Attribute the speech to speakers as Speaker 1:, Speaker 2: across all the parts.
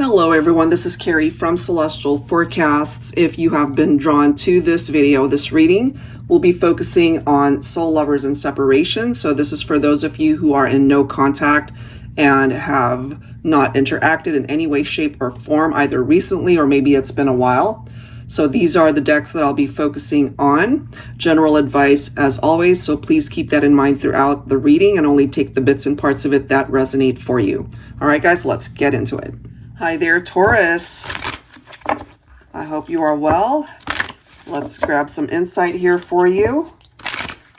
Speaker 1: Hello everyone, this is Carrie from Celestial Forecasts. If you have been drawn to this video, this reading, we'll be focusing on soul lovers and separation. So this is for those of you who are in no contact and have not interacted in any way, shape, or form, either recently or maybe it's been a while. So these are the decks that I'll be focusing on. General advice as always, so please keep that in mind throughout the reading and only take the bits and parts of it that resonate for you. All right guys, let's get into it. Hi there, Taurus. I hope you are well. Let's grab some insight here for you.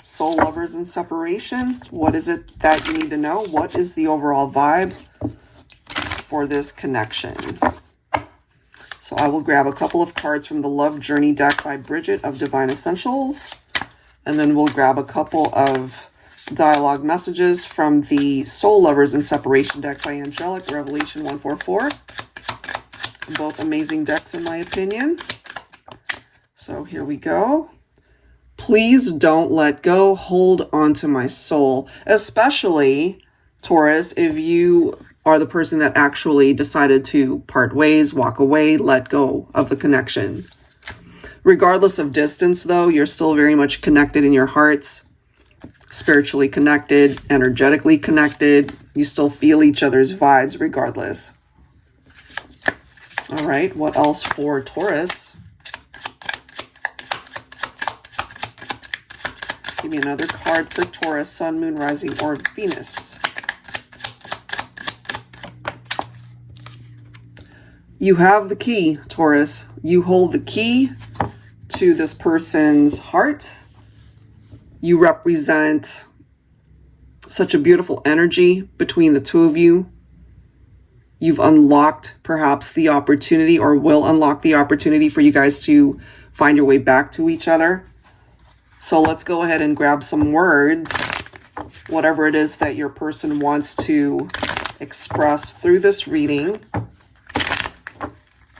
Speaker 1: Soul lovers and separation. What is it that you need to know? What is the overall vibe for this connection? So I will grab a couple of cards from the Love Journey deck by Bridget of Divine Essentials. And then we'll grab a couple of dialogue messages from the Soul Lovers and Separation deck by Angelic, Revelation 144. Both amazing decks in my opinion. So here we go. Please don't let go. Hold on to my soul. Especially, Taurus, if you are the person that actually decided to part ways, walk away, let go of the connection. Regardless of distance, though, you're still very much connected in your hearts. Spiritually connected, energetically connected. You still feel each other's vibes regardless. All right, what else for Taurus? Give me another card for Taurus, Sun, Moon, Rising, or Venus. You have the key, Taurus. You hold the key to this person's heart. You represent such a beautiful energy between the two of you. You've unlocked perhaps the opportunity, or will unlock the opportunity for you guys to find your way back to each other. So let's go ahead and grab some words, whatever it is that your person wants to express through this reading.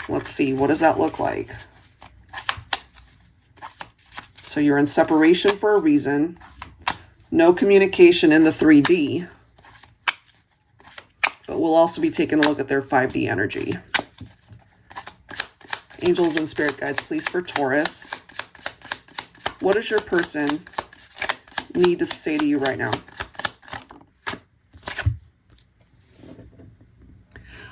Speaker 1: Let's see, what does that look like? So you're in separation for a reason. No communication in the 3D. But we'll also be taking a look at their 5D energy. Angels and spirit guides, please, for Taurus. What does your person need to say to you right now?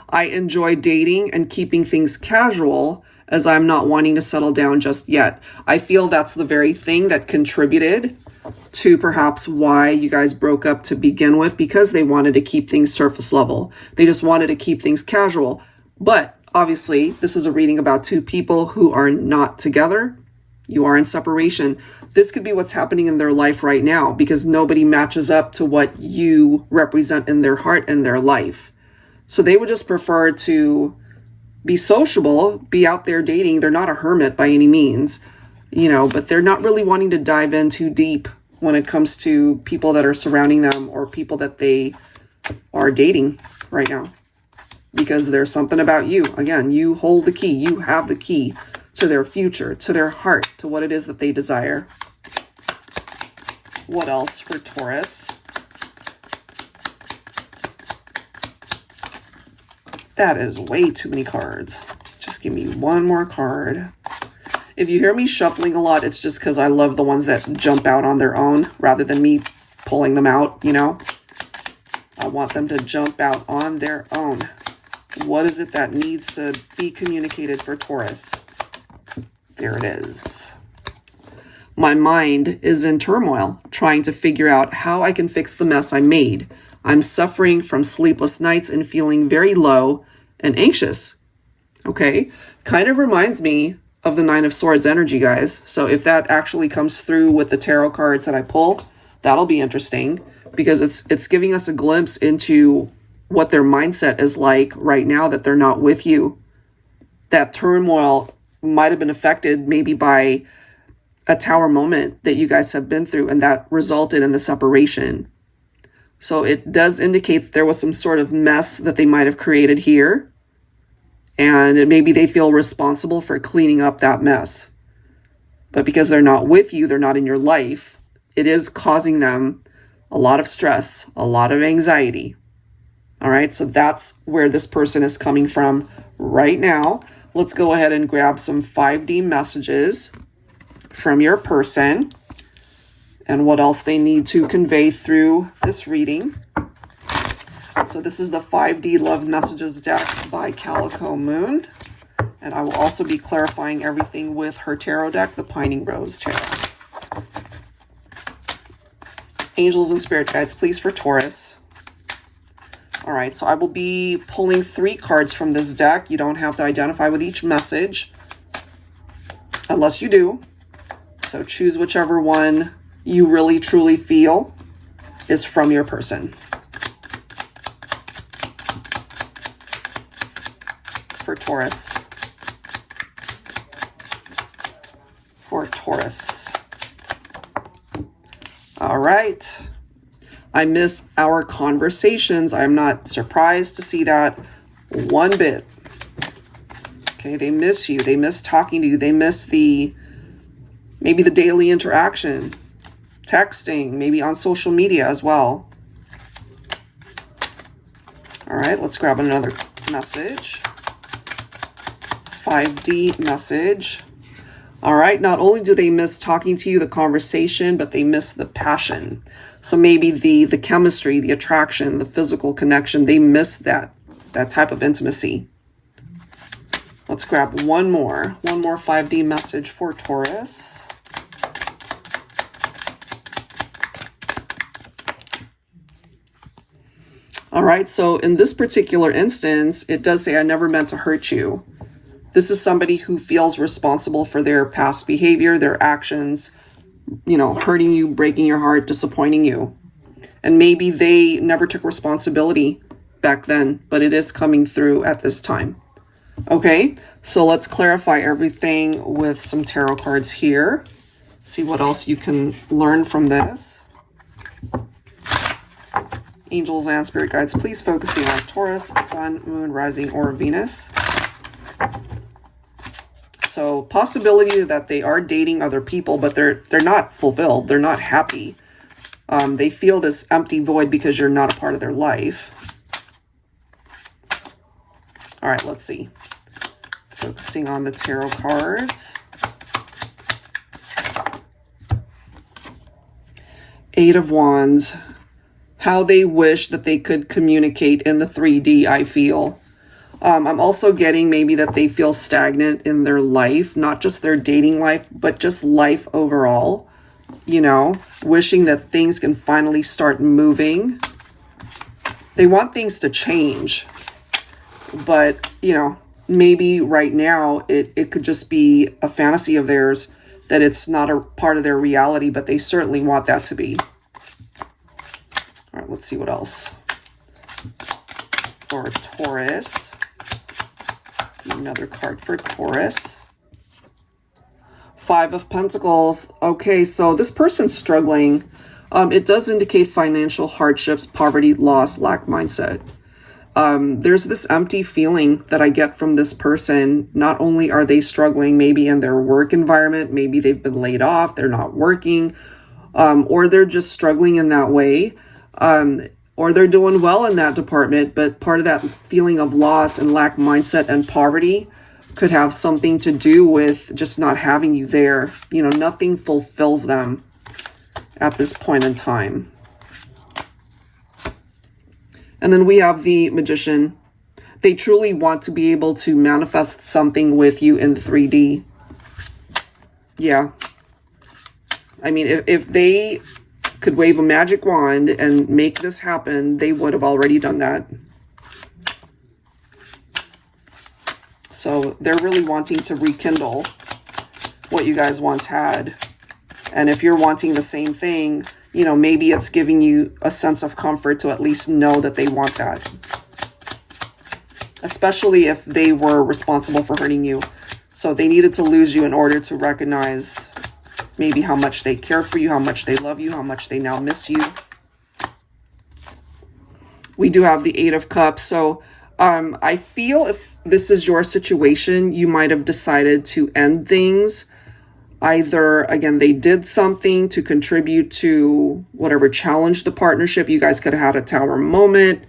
Speaker 1: I enjoy dating and keeping things casual as I'm not wanting to settle down just yet. I feel that's the very thing that contributed to perhaps why you guys broke up to begin with, because they wanted to keep things surface level. They just wanted to keep things casual. But obviously, this is a reading about two people who are not together. You are in separation. This could be what's happening in their life right now, because nobody matches up to what you represent in their heart and their life. So they would just prefer to be sociable, be out there dating. They're not a hermit by any means, you know, but they're not really wanting to dive in too deep when it comes to people that are surrounding them or people that they are dating right now, because there's something about you. Again, you hold the key. You have the key to their future, to their heart, to what it is that they desire. What else for Taurus? That is way too many cards. Just give me one more card. If you hear me shuffling a lot, it's just because I love the ones that jump out on their own rather than me pulling them out, you know? I want them to jump out on their own. What is it that needs to be communicated for Taurus? There it is. My mind is in turmoil, trying to figure out how I can fix the mess I made. I'm suffering from sleepless nights and feeling very low and anxious. Okay, kind of reminds me of the Nine of Swords energy, guys. So if that actually comes through with the tarot cards that I pull, that'll be interesting, because it's giving us a glimpse into what their mindset is like right now that they're not with you. That turmoil might have been affected maybe by a tower moment that you guys have been through, and that resulted in the separation. So it does indicate that there was some sort of mess that they might have created here. And maybe they feel responsible for cleaning up that mess. But because they're not with you, they're not in your life, it is causing them a lot of stress, a lot of anxiety. All right, so that's where this person is coming from right now. Let's go ahead and grab some 5D messages from your person and what else they need to convey through this reading. So this is the 5D Love Messages deck by Calico Moon. And I will also be clarifying everything with her tarot deck, the Pining Rose Tarot. Angels and spirit guides, please, for Taurus. All right, so I will be pulling 3 cards from this deck. You don't have to identify with each message unless you do. So choose whichever one you really truly feel is from your person. For Taurus. For Taurus. All right. I miss our conversations. I'm not surprised to see that one bit. Okay, they miss you. They miss talking to you. They miss maybe the daily interaction, texting, maybe on social media as well. All right, let's grab another message. 5D message. All right, not only do they miss talking to you, the conversation, but they miss the passion. So maybe the chemistry, the attraction, the physical connection, they miss that type of intimacy. Let's grab one more 5D message for Taurus. All right, so in this particular instance, it does say, I never meant to hurt you. This is somebody who feels responsible for their past behavior, their actions, you know, hurting you, breaking your heart, disappointing you. And maybe they never took responsibility back then, but it is coming through at this time. Okay, so let's clarify everything with some tarot cards here. See what else you can learn from this. Angels and spirit guides, please focusing on Taurus, Sun, Moon, Rising, or Venus. So possibility that they are dating other people, but they're not fulfilled. They're not happy. They feel this empty void because you're not a part of their life. All right, let's see. Focusing on the tarot cards. 8 of Wands. How they wish that they could communicate in the 3D, I feel. I'm also getting maybe that they feel stagnant in their life, not just their dating life, but just life overall. You know, wishing that things can finally start moving. They want things to change, but, you know, maybe right now it could just be a fantasy of theirs that it's not a part of their reality, but they certainly want that to be. All right, let's see what else. For Taurus. Another card for Taurus. 5 of Pentacles. Okay, so this person's struggling. It does indicate financial hardships, poverty, loss, lack mindset. There's this empty feeling that I get from this person. Not only are they struggling maybe in their work environment, maybe they've been laid off, they're not working, or they're just struggling in that way. Or they're doing well in that department, but part of that feeling of loss and lack mindset and poverty could have something to do with just not having you there. You know, nothing fulfills them at this point in time. And then we have the Magician. They truly want to be able to manifest something with you in 3D. Yeah. I mean, if they could wave a magic wand and make this happen, they would have already done that. So they're really wanting to rekindle what you guys once had. And if you're wanting the same thing, you know, maybe it's giving you a sense of comfort to at least know that they want that. Especially if they were responsible for hurting you. So they needed to lose you in order to recognize maybe how much they care for you, how much they love you, how much they now miss you. We do have the 8 of Cups. So I feel if this is your situation, you might have decided to end things. Either, again, they did something to contribute to whatever challenged the partnership. You guys could have had a Tower moment.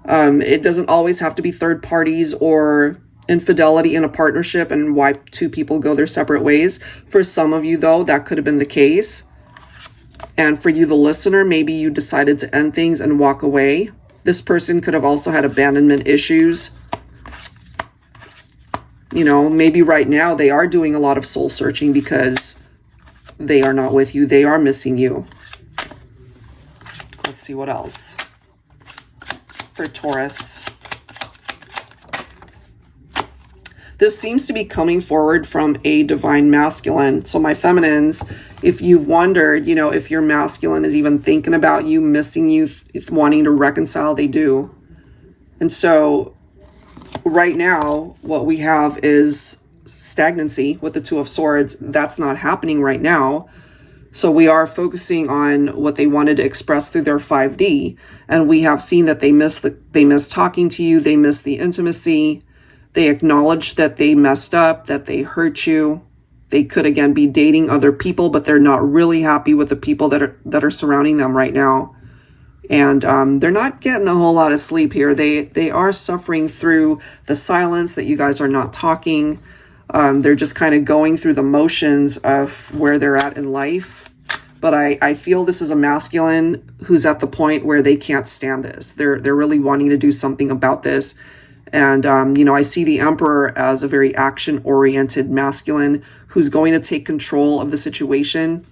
Speaker 1: It doesn't always have to be third parties or infidelity in a partnership and why two people go their separate ways. For some of you, though, that could have been the case. And for you, the listener, maybe you decided to end things and walk away. This person could have also had abandonment issues. You know, maybe right now they are doing a lot of soul searching because they are not with you. They are missing you. Let's see what else. For Taurus. This seems to be coming forward from a divine masculine. So my feminines, if you've wondered, you know, if your masculine is even thinking about you, missing you, wanting to reconcile, they do. And so right now, what we have is stagnancy with the Two of Swords. That's not happening right now. So we are focusing on what they wanted to express through their 5D. And we have seen that they miss talking to you. They miss the intimacy. They acknowledge that they messed up, that they hurt you. They could, again, be dating other people, but they're not really happy with the people that are surrounding them right now. And they're not getting a whole lot of sleep here. They are suffering through the silence that you guys are not talking. They're just kind of going through the motions of where they're at in life. But I feel this is a masculine who's at the point where they can't stand this. They're really wanting to do something about this. And, you know, I see the Emperor as a very action-oriented masculine who's going to take control of the situation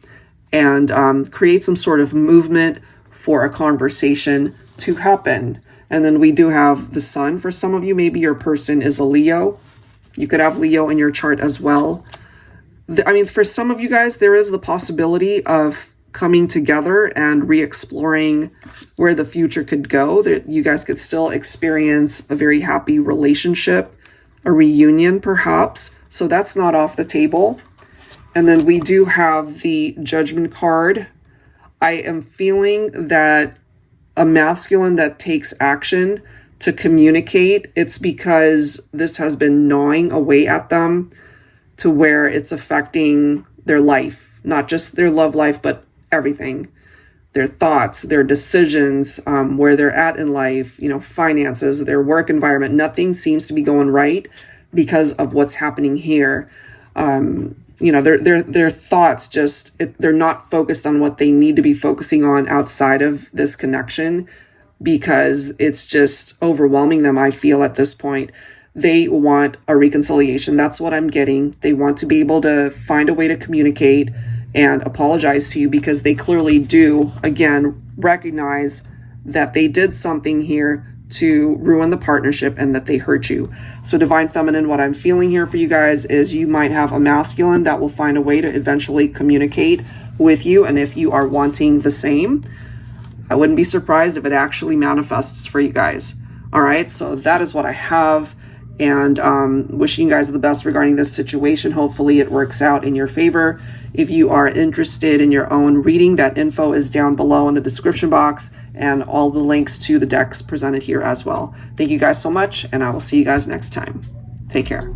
Speaker 1: and create some sort of movement for a conversation to happen. And then we do have the Sun. For some of you, maybe your person is a Leo. You could have Leo in your chart as well. I mean, for some of you guys, there is the possibility of coming together and re-exploring where the future could go. That you guys could still experience a very happy relationship, a reunion perhaps. So that's not off the table. And then we do have the Judgment card. I am feeling that a masculine that takes action to communicate, it's because this has been gnawing away at them to where it's affecting their life, not just their love life, but everything, their thoughts, their decisions, where they're at in life, you know, finances, their work environment. Nothing seems to be going right because of what's happening here. You know, their thoughts just, they're not focused on what they need to be focusing on outside of this connection because it's just overwhelming them, I feel, at this point. They want a reconciliation. That's what I'm getting. They want to be able to find a way to communicate and apologize to you because they clearly do, again, recognize that they did something here to ruin the partnership and that they hurt you. So Divine Feminine, what I'm feeling here for you guys is you might have a masculine that will find a way to eventually communicate with you. And if you are wanting the same, I wouldn't be surprised if it actually manifests for you guys. All right, so that is what I have. And wishing you guys the best regarding this situation. Hopefully it works out in your favor. If you are interested in your own reading, that info is down below in the description box and all the links to the decks presented here as well. Thank you guys so much, and I will see you guys next time. Take care.